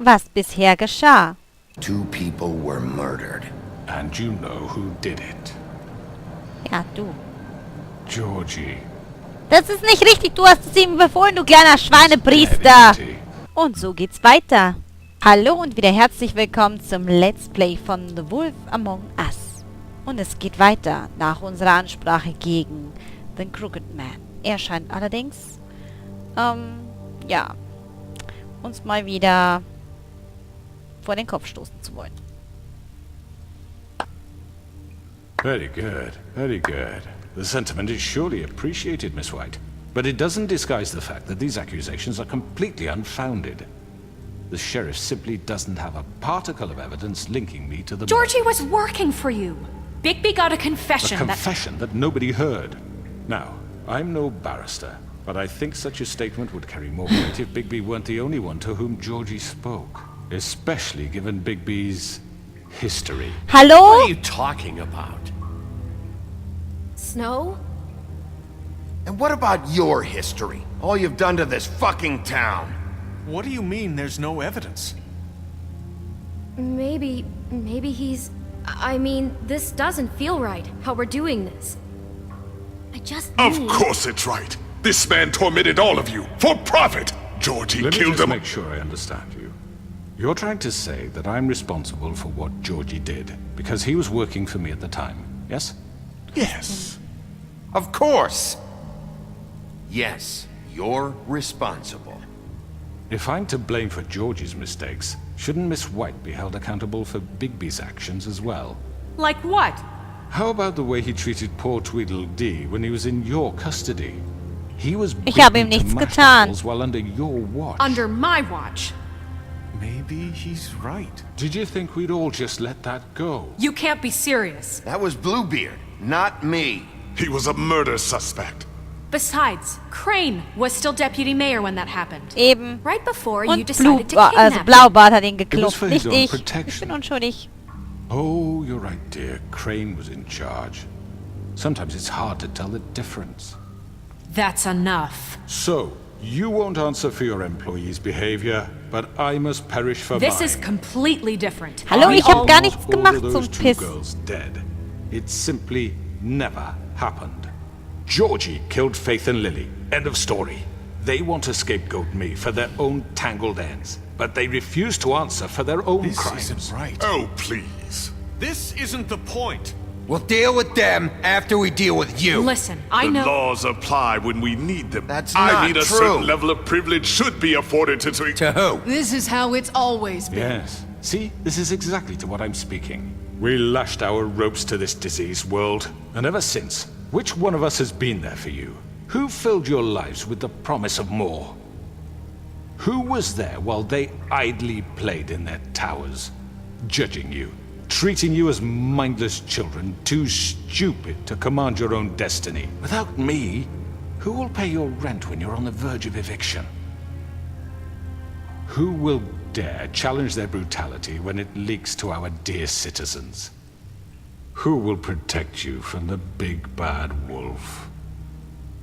was bisher geschah. 2 people were murdered. And you know who did it. Ja, du. Georgie. Das ist nicht richtig. Du hast es ihm befohlen, du kleiner Schweinepriester. Und so geht's weiter. Hallo und wieder herzlich willkommen zum Let's Play von The Wolf Among Us. Und es geht weiter nach unserer Ansprache gegen den Crooked Man. Er scheint allerdings, ja, uns mal wieder vor den Kopf stoßen zu wollen. Very good, very good. The sentiment is surely appreciated, Miss White. But it doesn't disguise the fact that these accusations are completely unfounded. The sheriff simply doesn't have a particle of evidence linking me to the Georgie murders. was working for you. Bigby got a confession. A confession that nobody heard. Now, I'm no barrister, but I think such a statement would carry more weight if Bigby weren't the only one to whom Georgie spoke. Especially given Bigby's history. Hallo? What are you talking about? Snow? And what about your history? All you've done to this fucking town? What do you mean there's no evidence? Maybe he's... I mean, this doesn't feel right, how we're doing this. I just Of need... course it's right. This man tormented all of you for profit. Georgie Let me killed just them. make sure I understand you. You're trying to say that I'm responsible for what Georgie did because he was working for me at the time, yes? Yes. Of course. Yes, you're responsible. If I'm to blame for Georgie's mistakes, shouldn't Miss White be held accountable for Bigby's actions as well? Like what? How about the way he treated poor Tweedledee when he was in your custody? He was Ich habe ihm beaten to nichts mash getan. apples while under your watch. Under my watch. Maybe he's right. Did you think we'd all just let that go? You can't be serious. That was Bluebeard, not me. He was a murder suspect. Besides, Crane was still deputy mayor when that happened. Eben. Right before you Und decided to also kidnap him. Blaubart hat ihn It was geklopft, for his nicht own ich. Ich protection. bin unschuldig. Oh, you're right, dear. Crane was in charge. Sometimes it's hard to tell the difference. That's enough. So, you won't answer for your employees' behavior, but I must perish for This mine. is completely different. Hallo, We ich hab all- gar nichts All gemacht of zum those two Piss. girls dead. It simply never happened. Georgie killed Faith and Lily. End of story. They want to scapegoat me for their own tangled ends, but they refuse to answer for their own This crimes. isn't right. Oh, please. This isn't the point. We'll deal with them after we deal with you. Listen, I The know... laws apply when we need them. That's I not mean, a true. certain level of privilege should be afforded to... To who? This is how it's always been. Yes. See, this is exactly to what I'm speaking. We lashed our ropes to this diseased world, and ever since, which one of us has been there for you? Who filled your lives with the promise of more? Who was there while they idly played in their towers, judging you, treating you as mindless children, too stupid to command your own destiny? Without me, who will pay your rent when you're on the verge of eviction? Who will dare challenge their brutality when it leaks to our dear citizens? Who will protect you from the big bad wolf?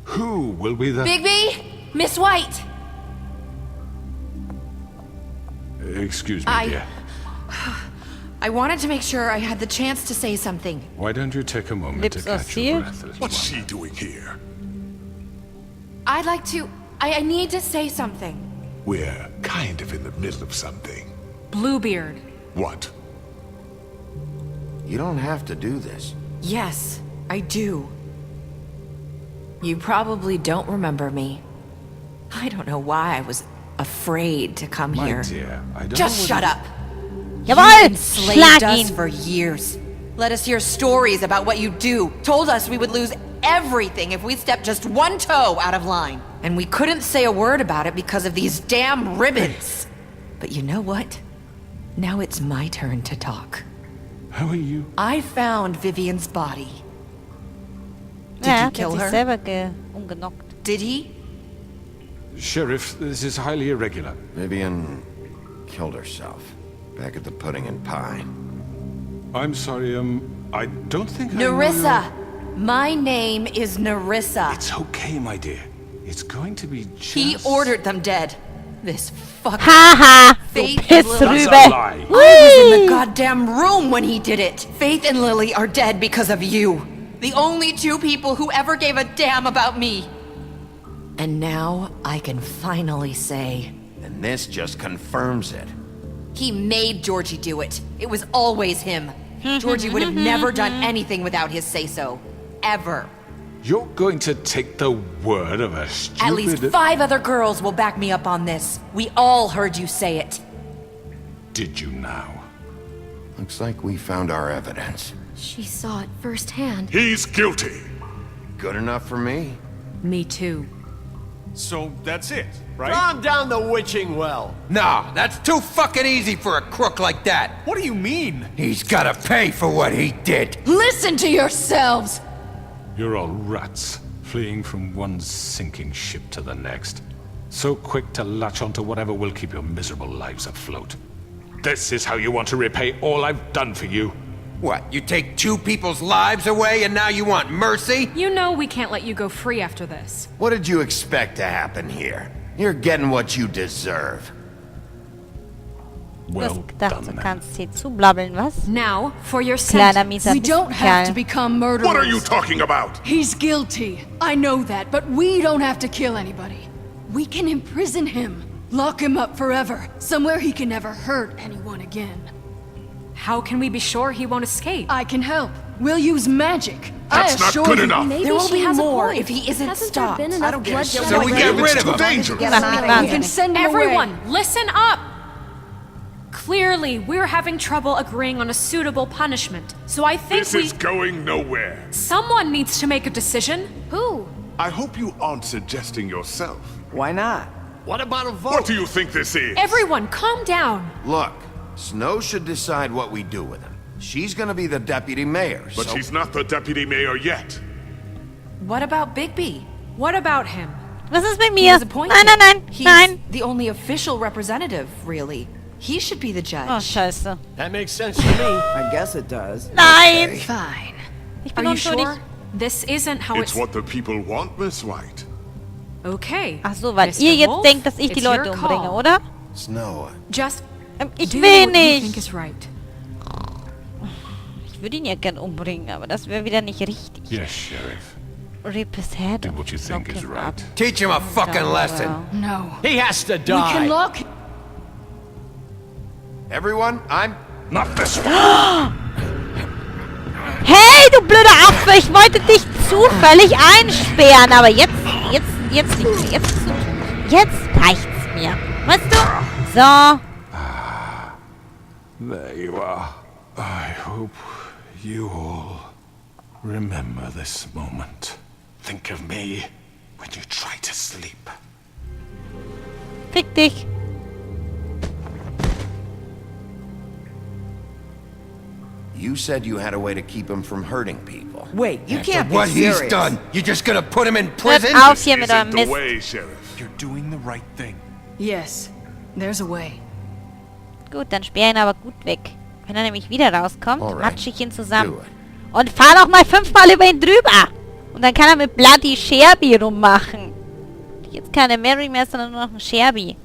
Who will be the... Bigby! Miss White! Excuse me, dear. I wanted to make sure I had the chance to say something. Why don't you take a moment Lips to are catch your sealed. breath a little What's while? she doing here? I'd like to... I need to say something. We're kind of in the middle of something. Bluebeard. What? You don't have to do this. Yes, I do. You probably don't remember me. I don't know why I was afraid to come My here. dear, I don't Just know shut what up. Jawohl! You enslaved Schlag us ihn! for years. Let us hear stories about what you do. Told us we would lose everything if we stepped just one toe out of line. And we couldn't say a word about it because of these damn ribbons. But you know what? Now it's my turn to talk. How are you? I found Vivian's body. Did Ja, you er hat kill sich her? selber umgenockt. Did he? Sheriff, this is highly irregular. Vivian killed herself back at the Pudding and Pie. I'm sorry, I don't think I know Nerissa! your- My name is Nerissa. It's okay, my dear. It's going to be just... He ordered them dead. This fucking Haha! Faith and Piss Lily. That's a rüber! lie. I was in the Whee! goddamn room when he did it. Faith and Lily are dead because of you. The only two people who ever gave a damn about me. And now I can finally say, And this just confirms it. he made Georgie do it. It was always him. Georgie would have never done anything without his say-so. Ever. You're going to take the word of a stupid... At least 5 other girls will back me up on this. We all heard you say it. Did you now? Looks like we found our evidence. She saw it firsthand. He's guilty. Good enough for me. Me too. So that's it, right? Calm down the witching well. No, that's too fucking easy for a crook like that. What do you mean? He's gotta pay for what he did. Listen to yourselves! You're all rats, fleeing from one sinking ship to the next. So quick to latch onto whatever will keep your miserable lives afloat. This is how you want to repay all I've done for you? What, you take 2 people's lives away and now you want mercy? You know we can't let you go free after this. What did you expect to happen here? You're getting what you deserve. Du hast Well gedacht, done, du then. kannst hier zublabbeln, was? Now, for your Kleiner sentence. mieser We don't have to Kerl. become murderers. What are you talking about? He's guilty. I know that, but we don't have to kill anybody. We can imprison him. Lock him up forever. Somewhere he can never hurt anyone again. How can we be sure he won't escape? I can help. We'll use magic. That's I not assure good you. enough. Maybe There will she be has more a point. if he isn't Hasn't stopped. there been I enough don't get bloodshed it. So we already? get rid It's of too him. dangerous. Mach mich We wahnsinnig. can send him away. Everyone, listen up! Clearly, we're having trouble agreeing on a suitable punishment. So I think This is going nowhere. someone needs to make a decision. Who? I hope you aren't suggesting yourself. Why not? What about a vote? What do you think this is? Everyone, calm down. Look, Snow should decide what we do with him. She's gonna be the deputy mayor, But so... she's not the deputy mayor yet. What about Bigby? What about him? Was ist mit He mir? was appointed. Nein, nein, nein, He's nein. the only official representative, really. He should be the judge. Oh, scheiße. That makes sense to me. I guess it does. Nein! Fine. Ich Are bin you unschuldig. sure? This isn't how It's it's... what the people want, Miss White. Okay. Ach so, weil Mr. ihr jetzt Wolf, denkt, dass ich die it's your Leute call. umbringe, oder? Snow, Just Ich do will what you think nicht. is right. Ich würde ihn ja gern umbringen, aber das wäre wieder nicht richtig. Yes, Sheriff. Rip his head Do off, what you think knock is him right. up. Teach him a fucking Oh, lesson. well. No. He has to We can die. lock. everyone, I'm... Not this one! Hey, du blöder Affe! Ich wollte dich zufällig einsperren, aber jetzt nicht mehr. Jetzt reicht's mir. Weißt du? So. There you are. I hope you all remember this moment. Think of me when you try to sleep. Fick dich. You said you had a way to keep him from hurting people. Wait, you can't be What he's serious. done, you're just gonna put him in Hört prison? auf hier mit eurem Isn't the Mist. way, Sheriff. You're doing the right thing. Yes. There's a way. Gut, dann sperr ihn aber gut weg. Wenn er nämlich wieder rauskommt, Alright. matsch ich ihn zusammen. Do it. Und fahr doch mal 5-mal über ihn drüber. Und dann kann er mit Bloody Sherby rummachen. Jetzt keine Mary mehr, sondern nur noch ein Sherby.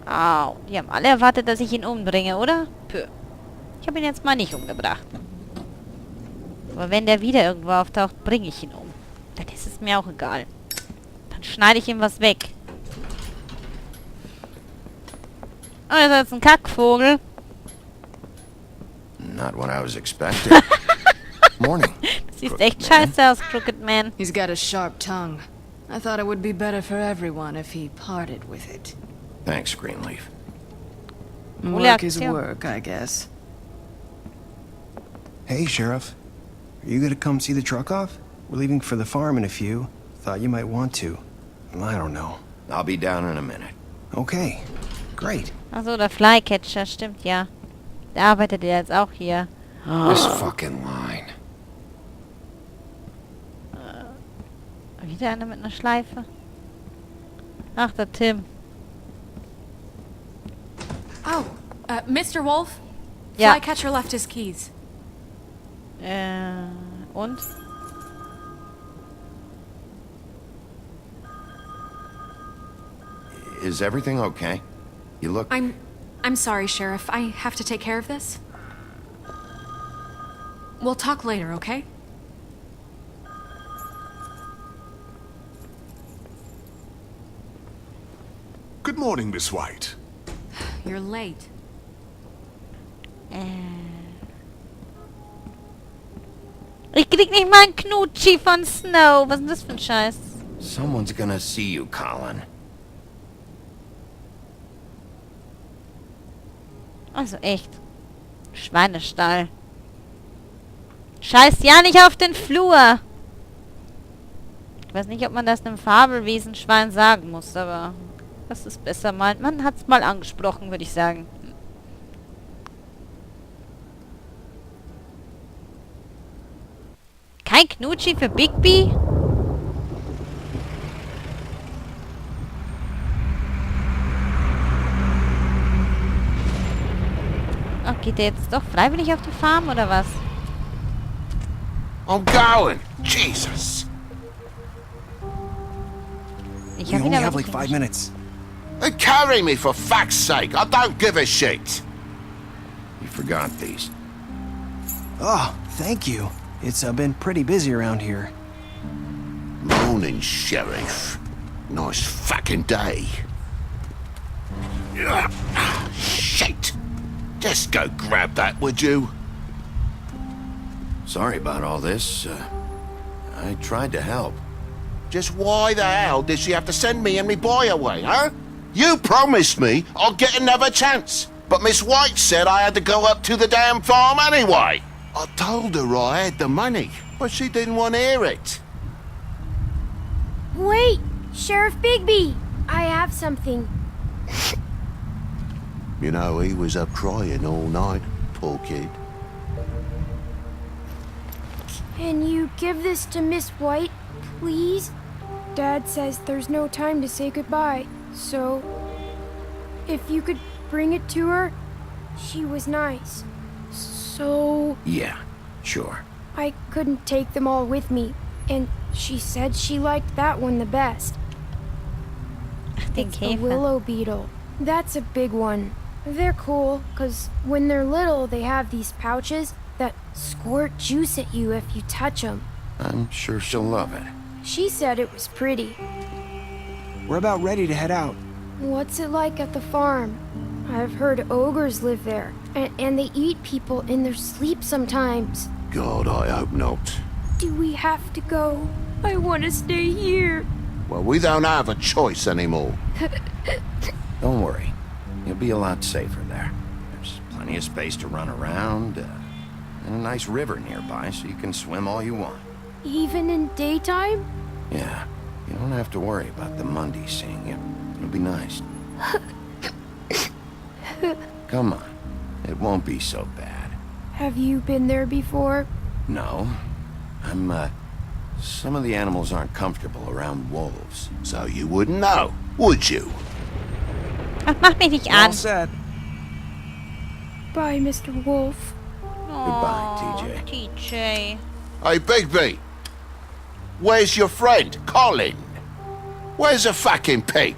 Au, die haben alle erwartet, dass ich ihn umbringe, oder? Pö. Ich habe ihn jetzt mal nicht umgebracht. Aber wenn der wieder irgendwo auftaucht, bringe ich ihn um. Dann ist es mir auch egal. Dann schneide ich ihm was weg. Oh, das ist jetzt ein Kackvogel. Not what I was expecting. Morning. Das sieht echt scheiße aus, Crooked Man. He's got a sharp tongue. I thought it would be better for everyone if he parted with it. Thanks, Greenleaf. Work is Aktion. work, I guess. Hey, Sheriff. Are you gonna come see the truck off? We're leaving for the farm in a few. Thought you might want to. I don't know. I'll be down in a minute. Okay. Great. Achso, der Flycatcher, stimmt ja. Der arbeitet ja jetzt auch hier. This fucking line. Wieder einer mit einer Schleife. Ach, der Tim. Oh, Mr. Wolf? Ja. Flycatcher left his keys. Und? Is everything okay? You look... I'm sorry, Sheriff. I have to take care of this. We'll talk later, okay? Good morning, Miss White. You're late. Ich krieg nicht mal einen Knutschi von Snow. Was ist denn das für ein Scheiß? Someone's gonna see you, Colin. Also echt. Schweinestall. Scheiß ja nicht auf den Flur. Ich weiß nicht, ob man das einem Fabelwesenschwein sagen muss, aber das ist besser mal. Man hat's mal angesprochen, würde ich sagen. Kein Knutschi für Bigby? Oh, geht der jetzt doch freiwillig auf die Farm, oder was? I'm going! Jesus! Ich We hab only wieder have was like 5 minutes. Carry me for fuck's sake! I don't give a shit! You forgot these. Oh, thank you. It's been pretty busy around here. Morning, Sheriff. Nice fucking day. Shit! Just go grab that, would you? Sorry about all this. I tried to help. Just why the hell did she have to send me and me boy away, huh? You promised me I'll get another chance. But Miss White said I had to go up to the damn farm anyway. I told her I had the money, but she didn't want to hear it. Wait! Sheriff Bigby! I have something. You know, he was up crying all night, poor kid. Can you give this to Miss White, please? Dad says there's no time to say goodbye, so... if you could bring it to her, she was nice. So... Yeah, sure. I couldn't take them all with me, and she said she liked that one the best. It's the willow beetle. That's a big one. They're cool, because when they're little, they have these pouches that squirt juice at you if you touch them. I'm sure she'll love it. She said it was pretty. We're about ready to head out. What's it like at the farm? I've heard ogres live there, and they eat people in their sleep sometimes. God, I hope not. Do we have to go? I want to stay here. Well, we don't have a choice anymore. Don't worry. You'll be a lot safer there. There's plenty of space to run around, and a nice river nearby so you can swim all you want. Even in daytime? Yeah, you don't have to worry about the Mundy seeing you. It'll be nice. Come on, it won't be so bad. Have you been there before? No. Some of the animals aren't comfortable around wolves, so you wouldn't know, would you? Ach, mach mich nicht an. All set. Bye, Mr. Wolf. Goodbye, TJ. TJ. Hey, Bigby! Where's your friend, Colin? Where's the fucking pig?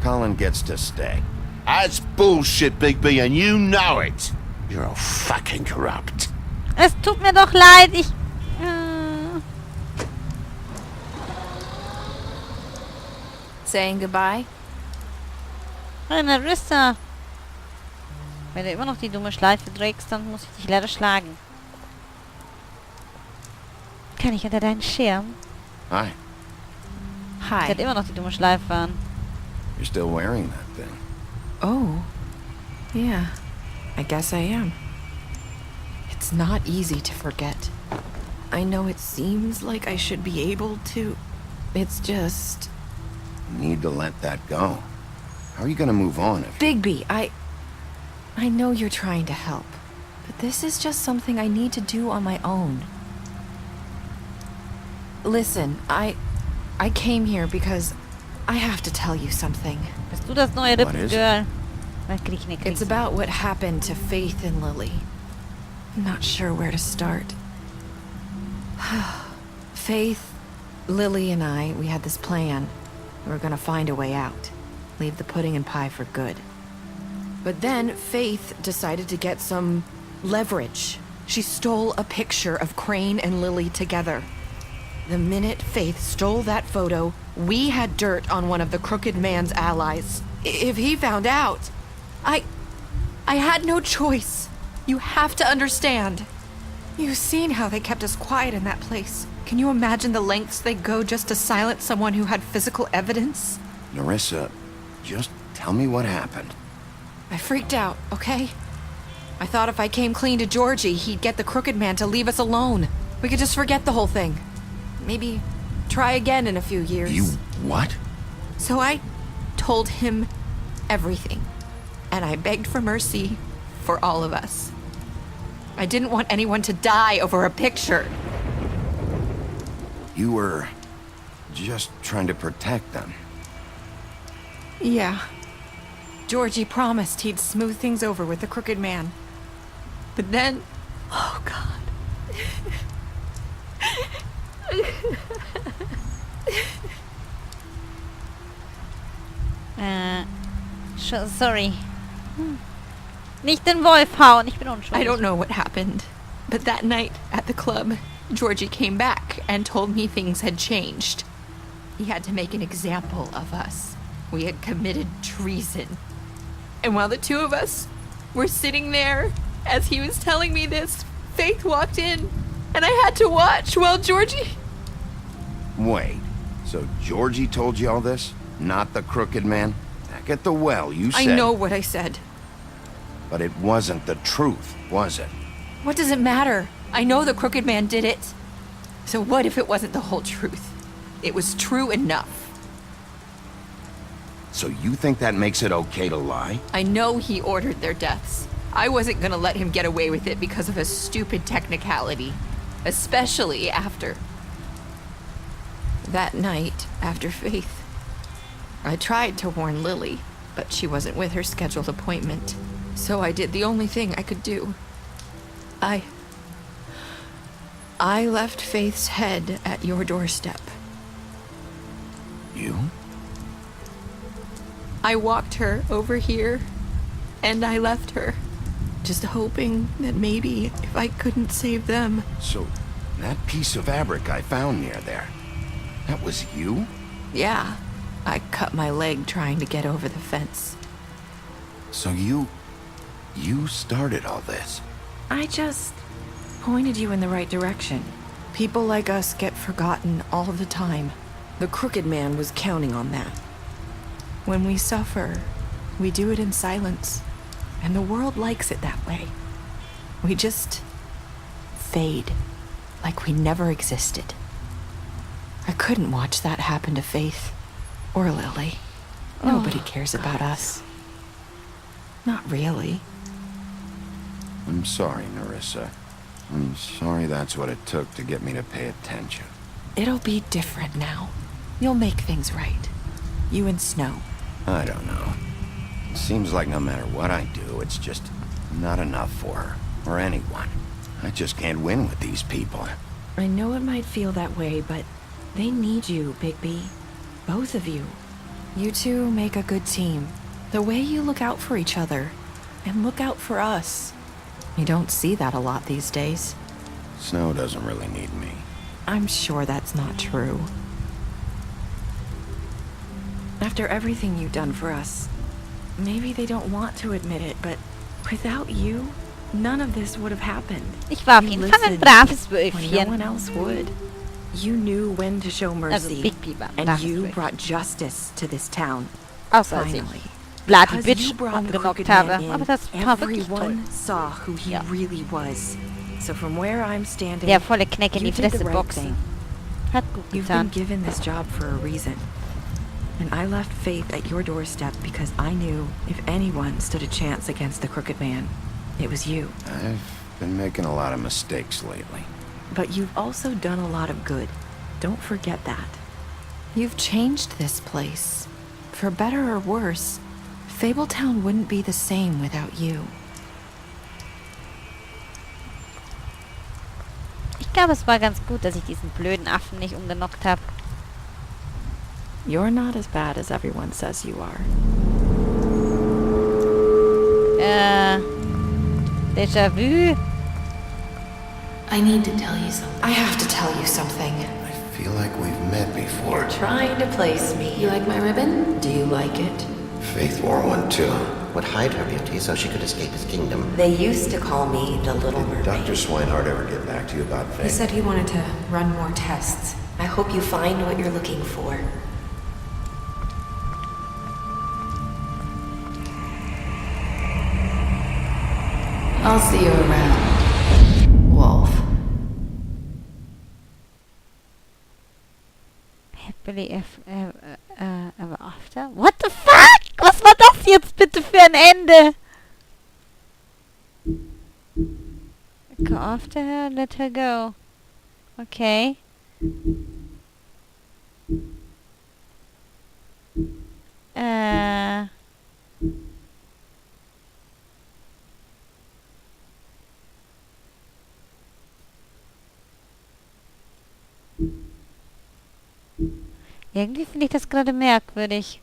Colin gets to stay. That's bullshit, Bigby, and you know it. You're all fucking corrupt. Es tut mir doch leid, ich... Saying goodbye? Narissa. Wenn du immer noch die dumme Schleife trägst, dann muss ich dich leider schlagen. Kann ich unter deinen Schirm? Hi. Ich Hi. hätte immer noch die dumme Schleife an. You're still wearing that thing. Oh. Yeah. I guess I am. It's not easy to forget. I know it seems like I should be able to. It's just... You need to let that go. How are you gonna move on if... Bigby, I know you're trying to help, but this is just something I need to do on my own. Listen, I came here because I have to tell you something. Bist du das neue Rippengirl? It's about what happened to Faith and Lily. I'm not sure where to start. Faith Lily and I, we had this plan. We were gonna find a way out. Leave the pudding and pie for good. But then Faith decided to get some leverage. She stole a picture of Crane and Lily together. The minute Faith stole that photo, we had dirt on one of the Crooked Man's allies. If he found out, I had no choice. You have to understand. You've seen how they kept us quiet in that place. Can you imagine the lengths they go just to silence someone who had physical evidence? Nerissa, just tell me what happened. I freaked out, okay? I thought if I came clean to Georgie, he'd get the Crooked Man to leave us alone. We could just forget the whole thing. Maybe try again in a few years. You what? So I told him everything. And I begged for mercy for all of us. I didn't want anyone to die over a picture. You were just trying to protect them. Yeah. Georgie promised he'd smooth things over with the Crooked Man. But then... Oh, God. Sorry. Nicht den Wolf hauen, ich bin unschuldig. I don't know what happened, but that night at the club, Georgie came back and told me things had changed. He had to make an example of us. We had committed treason. And while the two of us were sitting there, as he was telling me this, Faith walked in, and I had to watch while Georgie... Wait, so Georgie told you all this? Not the Crooked Man? Back at the well, you said... I know what I said. But it wasn't the truth, was it? What does it matter? I know the Crooked Man did it. So what if it wasn't the whole truth? It was true enough. So you think that makes it okay to lie? I know he ordered their deaths. I wasn't gonna let him get away with it because of a stupid technicality. Especially after... That night, after Faith, I tried to warn Lily, but she wasn't with her scheduled appointment. So I did the only thing I could do. I left Faith's head at your doorstep. You? I walked her over here, and I left her, just hoping that maybe if I couldn't save them... So, that piece of fabric I found near there, that was you? Yeah, I cut my leg trying to get over the fence. So you started all this? I just pointed you in the right direction. People like us get forgotten all the time. The Crooked Man was counting on that. When we suffer, we do it in silence, and the world likes it that way. We just fade, like we never existed. I couldn't watch that happen to Faith, or Lily. Nobody cares about us. Not really. I'm sorry, Nerissa. I'm sorry that's what it took to get me to pay attention. It'll be different now. You'll make things right. You and Snow. I don't know. It seems like no matter what I do, it's just not enough for her, or anyone. I just can't win with these people. I know it might feel that way, but they need you, Bigby. Both of you. You two make a good team. The way you look out for each other, and look out for us. You don't see that a lot these days. Snow doesn't really need me. I'm sure that's not true. After everything you've done for us, maybe they don't want to admit it, but without you, none of this would have happened. Ich war auf jeden Fall ein braves Wölfchen. No one else would. You knew when to show mercy, Bigby war ein and braves you Wölfchen. brought justice to this town. Außer als ich Bloody Bitch umgenockt habe. Aber das war wirklich toll. Everyone saw who he really was. So from where I'm standing, Der volle Kneck in die you did the Fresse right boxen. thing. Hat gut You've been getan. given this job for a reason. And I left Faith at your doorstep because I knew if anyone stood a chance against the Crooked Man, it was you. I've been making a lot of mistakes lately. But you've also done a lot of good. Don't forget that. You've changed this place. For better or worse, Fabletown wouldn't be the same without you. Ich glaube, es war ganz gut, dass ich diesen blöden Affen nicht umgenockt habe. You're not as bad as everyone says you are. Déjà-vu? I need to tell you something. I have to tell you something. I feel like we've met before. You're trying to place me. You like my ribbon? Do you like it? Faith wore one too. Would hide her beauty so she could escape his kingdom. They used to call me the Little Mermaid. Dr. Swinehart ever get back to you about Faith? He said he wanted to run more tests. I hope you find what you're looking for. I'll see you around, Wolf. Happily ever after? What the fuck? Was war das jetzt bitte für ein Ende? Go after her, let her go. Okay. Irgendwie finde ich das gerade merkwürdig.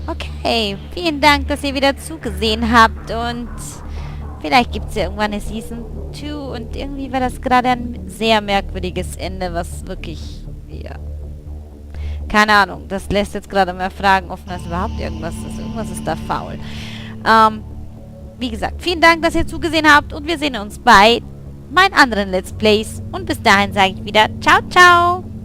Okay, vielen Dank, dass ihr wieder zugesehen habt und vielleicht gibt es ja irgendwann eine Season 2 und irgendwie war das gerade ein sehr merkwürdiges Ende, was wirklich, ja, keine Ahnung, das lässt jetzt gerade mehr Fragen offen als überhaupt irgendwas ist. Irgendwas ist da faul. Wie gesagt, vielen Dank, dass ihr zugesehen habt und wir sehen uns bei meinen anderen Let's Plays und bis dahin sage ich wieder ciao, ciao!